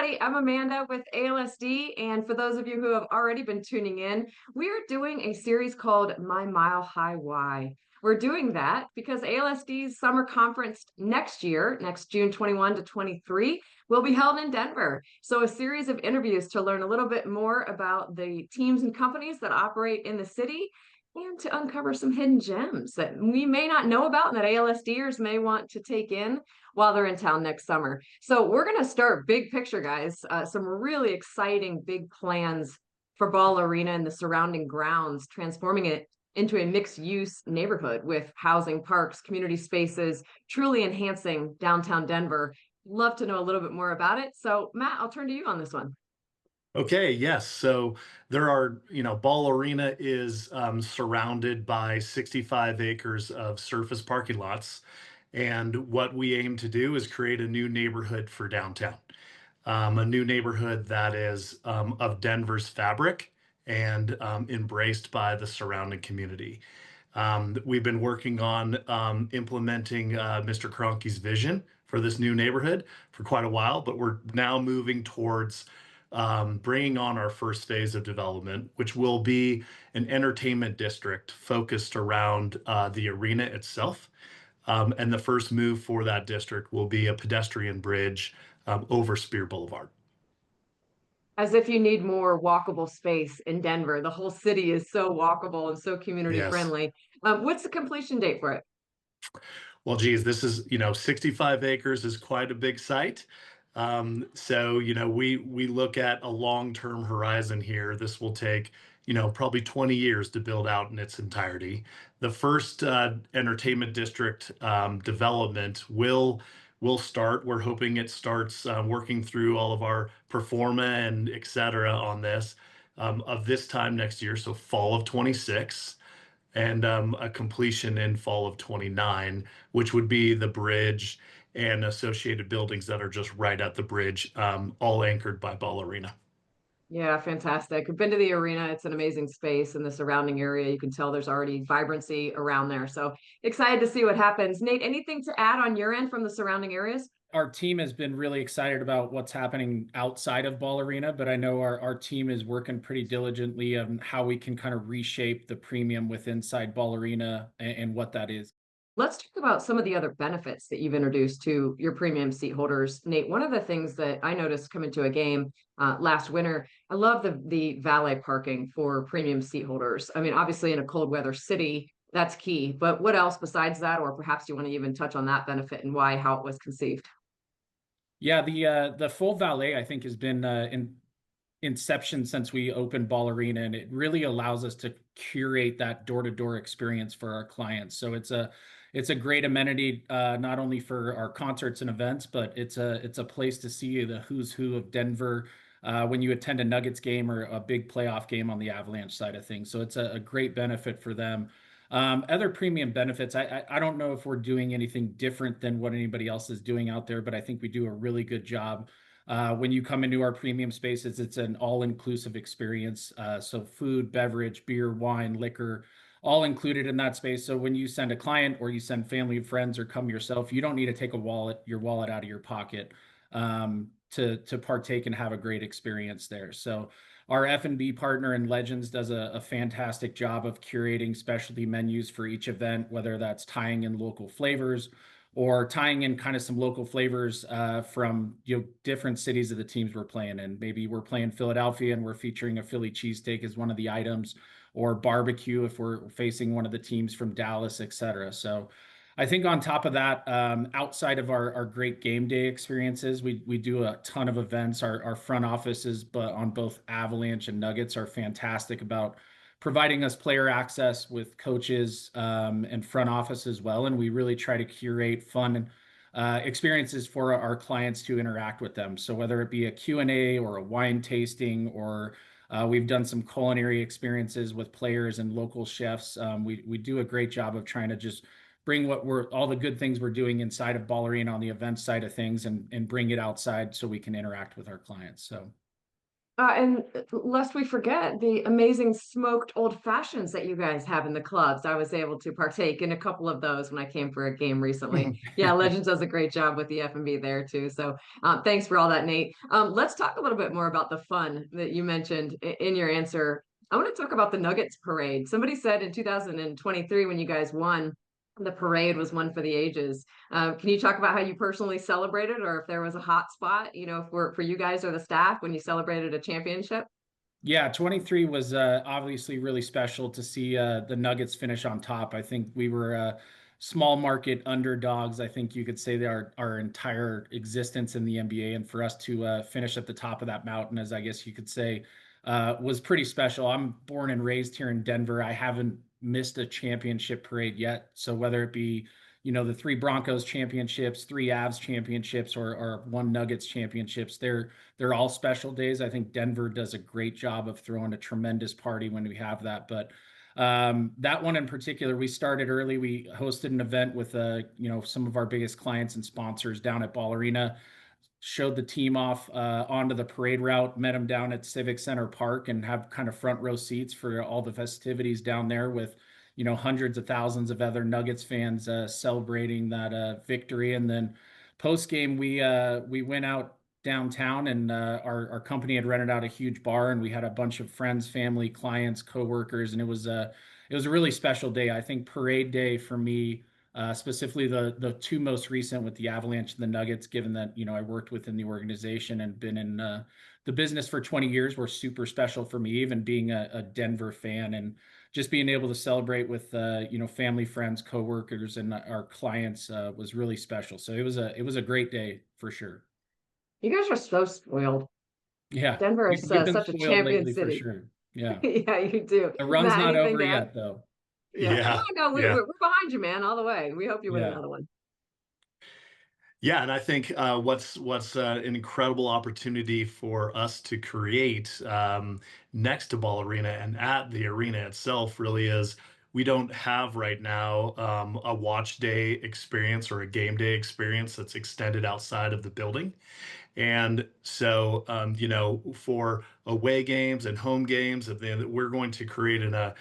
everybody. I'm Amanda with ALSD. And for those of you who have already been tuning in, we are doing a series called My Mile High Why. We're doing that because ALSD's summer conference next year, next June 21 to 23, will be held in Denver. So a series of interviews to learn a little bit more about the teams and companies that operate in the city and to uncover some hidden gems that we may not know about and that ALSDers may want to take in while they're in town next summer. So we're going to start big picture, guys. Some really exciting big plans for Ball Arena and the surrounding grounds, transforming it into a mixed use neighborhood with housing, parks, community spaces, truly enhancing downtown Denver. Love to know a little bit more about it. So Matt, I'll turn to you on this one. Okay, yes. So there are, Ball Arena is surrounded by 65 acres of surface parking lots. And what we aim to do is create a new neighborhood for downtown, a new neighborhood that is of Denver's fabric and embraced by the surrounding community. We've been working on implementing Mr. Kroenke's vision for this new neighborhood for quite a while, but we're now moving towards bringing on our first phase of development, which will be an entertainment district focused around the arena itself. And the first move for that district will be a pedestrian bridge over Spear Boulevard. As if you need more walkable space in Denver. The whole city is so walkable and so community Yes. friendly. What's the completion date for it? Well, geez, this is, 65 acres is quite a big site. So, we look at a long-term horizon here. This will take, probably 20 years to build out in its entirety. The first entertainment district development will start. We're hoping it starts working through all of our performa and et cetera on this of this time next year, so fall of 26 and a completion in fall of 29, which would be the bridge and associated buildings that are just right at the bridge, all anchored by Ball Arena. Yeah, fantastic. I've been to the arena. It's an amazing space in the surrounding area. You can tell there's already vibrancy around there. So excited to see what happens. Nate, anything to add on your end from the surrounding areas? Our team has been really excited about what's happening outside of Ball Arena, but I know our team is working pretty diligently on how we can kind of reshape the premium with inside Ball Arena and what that is. Let's talk about some of the other benefits that you've introduced to your premium seat holders. Nate, one of the things that I noticed coming to a game last winter, I love the valet parking for premium seat holders. I mean, obviously in a cold weather city, that's key. But what else besides that, or perhaps you want to even touch on that benefit and why, how it was conceived? Yeah, the full valet I think has been in inception since we opened Ball Arena, and it really allows us to curate that door-to-door experience for our clients. So it's a great amenity not only for our concerts and events, but it's a place to see the who's who of Denver when you attend a Nuggets game or a big playoff game on the Avalanche side of things. So it's a great benefit for them. Other premium benefits, I don't know if we're doing anything different than what anybody else is doing out there, but I think we do a really good job. When you come into our premium spaces, it's an all-inclusive experience. So food, beverage, beer, wine, liquor, all included in that space. So when you send a client or you send family and friends or come yourself, you don't need to take your wallet out of your pocket to partake and have a great experience there. So our F&B partner in Legends does a fantastic job of curating specialty menus for each event, whether that's tying in local flavors or tying in kind of some local flavors from different cities of the teams we're playing in. Maybe we're playing Philadelphia and we're featuring a Philly cheesesteak as one of the items, or barbecue if we're facing one of the teams from Dallas, et cetera. So I think on top of that, outside of our great game day experiences, we do a ton of events. Our front offices, but on both Avalanche and Nuggets, are fantastic about providing us player access with coaches and front office as well. And we really try to curate fun experiences for our clients to interact with them. So whether it be a Q&A or a wine tasting, or we've done some culinary experiences with players and local chefs. We do a great job of trying to just bring all the good things we're doing inside of Ball Arena on the event side of things and bring it outside so we can interact with our clients. So And lest we forget the amazing smoked old fashions that you guys have in the clubs. I was able to partake in a couple of those when I came for a game recently. Yeah, Legends does a great job with the F&B there too. So thanks for all that, Nate. Let's talk a little bit more about the fun that you mentioned in your answer. I want to talk about the Nuggets parade. Somebody said in 2023 when you guys won, the parade was one for the ages. Can you talk about how you personally celebrated, or if there was a hot spot, for you guys or the staff when you celebrated a championship? Yeah, 23 was obviously really special to see the Nuggets finish on top. I think we were small market underdogs. I think you could say they are our entire existence in the NBA, and for us to finish at the top of that mountain, as I guess you could say, was pretty special. I'm born and raised here in Denver. I haven't missed a championship parade yet. So whether it be the three Broncos championships, three Avs championships, or one Nuggets championships, they're all special days. I think Denver does a great job of throwing a tremendous party when we have that. But that one in particular, we started early. We hosted an event with some of our biggest clients and sponsors down at Ball Arena. Showed the team off onto the parade route, met them down at Civic Center Park, and have kind of front row seats for all the festivities down there with hundreds of thousands of other Nuggets fans celebrating that victory. And then post game, we went out downtown, and our company had rented out a huge bar, and we had a bunch of friends, family, clients, coworkers, and it was a really special day. I think parade day for me, specifically the two most recent with the Avalanche and the Nuggets, given that I worked within the organization and been in the business for 20 years, were super special for me, even being a Denver fan, and just being able to celebrate with family, friends, coworkers, and our clients was really special. So it was a great day for sure. You guys are so spoiled. Yeah, Denver we, is we've been such a spoiled champion lately for city. sure. Yeah, Yeah, you do. the run's Matt, not anything over to add? yet though. Yeah. Oh, Yeah, no, yeah. we're behind you, man, all the way. We hope you win Yeah. another one. Yeah, and I think what's an incredible opportunity for us to create next to Ball Arena and at the arena itself really is we don't have right now a watch day experience or a game day experience that's extended outside of the building. And so, for away games and home games, we're going to create an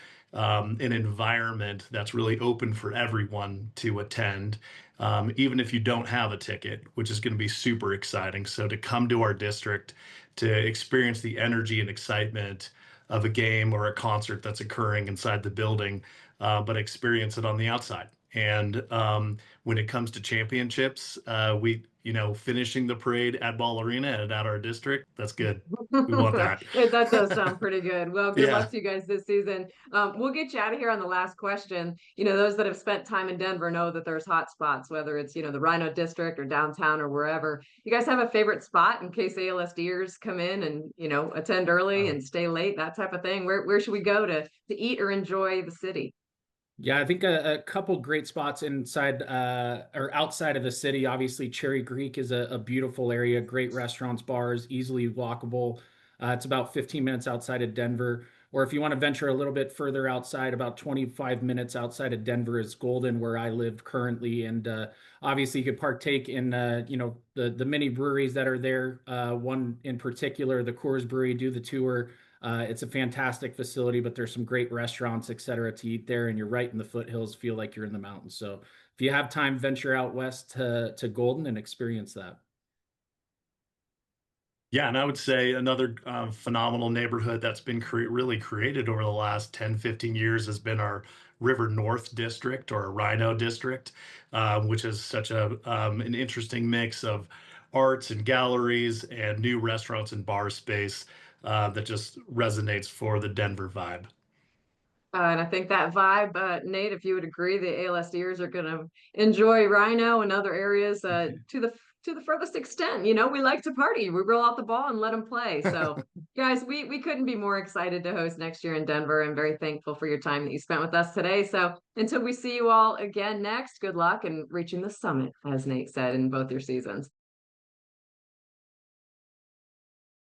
environment that's really open for everyone to attend, even if you don't have a ticket, which is going to be super exciting. So to come to our district to experience the energy and excitement of a game or a concert that's occurring inside the building, but experience it on the outside. And when it comes to championships, finishing the parade at Ball Arena and at our district, that's good. We want that. That does sound pretty good. Well, good Yeah. luck to you guys this season. We'll get you out of here on the last question. Those that have spent time in Denver know that there's hot spots, whether it's, the Rhino District or downtown or wherever. You guys have a favorite spot in case ALSDers come in and, attend early Uh, and stay late, that type of thing? Where should we go to eat or enjoy the city? Yeah, I think a couple great spots inside or outside of the city. Obviously, Cherry Creek is a beautiful area, great restaurants, bars, easily walkable. It's about 15 minutes outside of Denver. Or if you want to venture a little bit further outside, about 25 minutes outside of Denver is Golden, where I live currently. And obviously, you could partake in the mini breweries that are there. One in particular, the Coors Brewery, do the tour. It's a fantastic facility, but there's some great restaurants, et cetera, to eat there, and you're right in the foothills, feel like you're in the mountains. So if you have time, venture out west to Golden and experience that. yeah, and I would say another phenomenal neighborhood that's been really created over the last 10, 15 years has been our River North District or Rhino District, which is such an interesting mix of arts and galleries and new restaurants and bar space that just resonates for the Denver vibe. And I think that vibe, Nate, if you would agree, the ALSDers are going to enjoy Rhino and other areas to the furthest extent. We like to party. We roll out the ball and let them play. So, guys, we couldn't be more excited to host next year in Denver. I'm very thankful for your time that you spent with us today. So, until we see you all again next, good luck in reaching the summit, as Nate said, in both your seasons.